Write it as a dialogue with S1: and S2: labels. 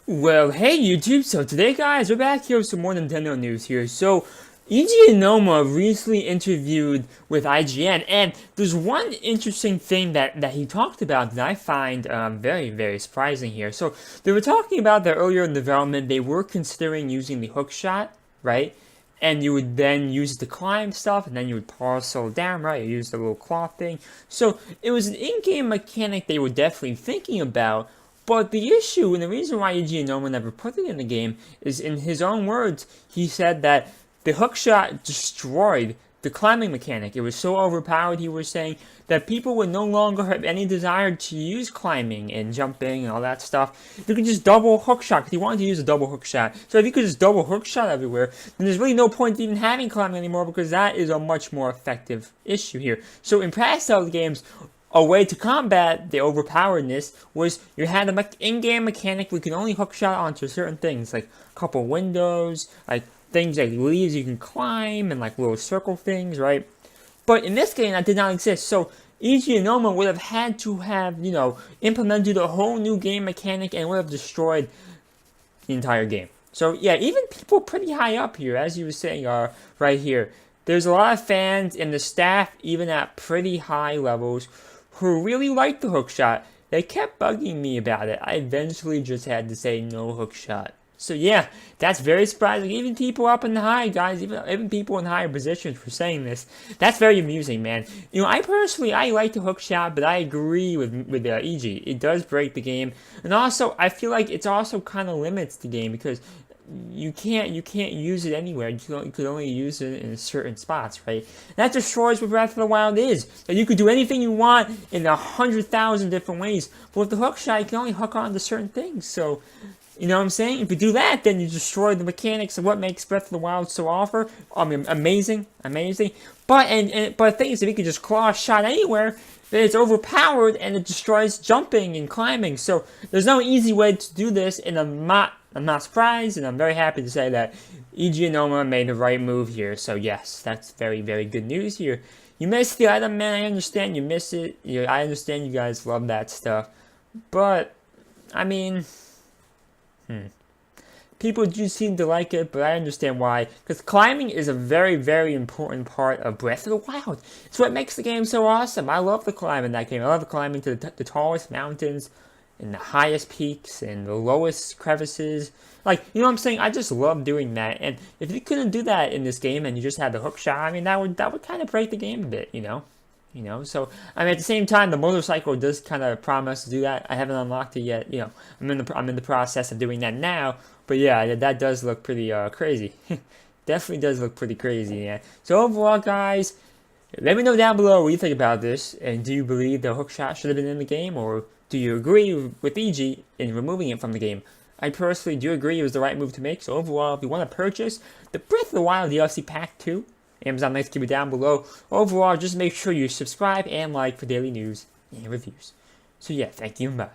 S1: Well, hey YouTube, so today guys, we're back here with some more Nintendo news here. So, Eiji Aonuma recently interviewed with IGN, and there's one interesting thing that he talked about that I find very, very surprising here. So, they were talking about that earlier in development, they were considering using the hookshot, right? And you would then use it to climb stuff, and then you would parcel down, right? You use the little cloth thing. So, it was an in-game mechanic they were definitely thinking about. But the issue, and the reason why Eiji Aonuma never put it in the game, is in his own words, he said that the hookshot destroyed the climbing mechanic. It was so overpowered, he was saying, that people would no longer have any desire to use climbing and jumping and all that stuff. You could just double hookshot, because he wanted to use a double hookshot. So if you could just double hookshot everywhere, then there's really no point even having climbing anymore, because that is a much more effective issue here. So in past Zelda games, a way to combat the overpoweredness was you had an in-game mechanic where you could only hookshot onto certain things, like a couple windows, like things like leaves you can climb, and like little circle things, right? But in this game, that did not exist. So Eiji Aonuma would have had to have, implemented a whole new game mechanic and would have destroyed the entire game. So yeah, even people pretty high up here, as you were saying, are right here. There's a lot of fans and the staff, even at pretty high levels, who really liked the hookshot. They kept bugging me about it. I eventually just had to say no hookshot. So yeah, that's very surprising. Even people up in the high, guys, even people in higher positions were saying this. That's very amusing, man. I personally, I like the hookshot, but I agree with Eiji. It does break the game. And also, I feel like it's also kind of limits the game, because you can't use it anywhere. You could only use it in certain spots, right? And that destroys what Breath of the Wild is. That you could do anything you want in 100,000 different ways. But with the hookshot, you can only hook on to certain things. So, you know what I'm saying? If you do that, then you destroy the mechanics of what makes Breath of the Wild so amazing. But the thing is, if you could just claw a shot anywhere, then it's overpowered and it destroys jumping and climbing. So there's no easy way to do this, and I'm not surprised, and I'm very happy to say that Eiji Aonuma made the right move here. So yes, that's very, very good news here. You missed the item, man. I understand you miss it. I understand you guys love that stuff. But, I mean, people do seem to like it, but I understand why. Because climbing is a very, very important part of Breath of the Wild. It's what makes the game so awesome. I love the climb in that game. I love the climbing to the tallest mountains, and the highest peaks, and the lowest crevices. Like, you know what I'm saying? I just love doing that. And if you couldn't do that in this game and you just had the hookshot, I mean, that would kind of break the game a bit, So, I mean, at the same time, the motorcycle does kind of promise to do that. I haven't unlocked it yet, I'm in the process of doing that now. But yeah, that does look pretty crazy. Definitely does look pretty crazy, yeah. So overall, guys, let me know down below what you think about this, and do you believe the hookshot should have been in the game, or do you agree with Eiji in removing it from the game? I personally do agree it was the right move to make. So overall, if you want to purchase the Breath of the Wild DLC Pack 2, Amazon links can be down below. Overall, just make sure you subscribe and like for daily news and reviews. So yeah, thank you and bye.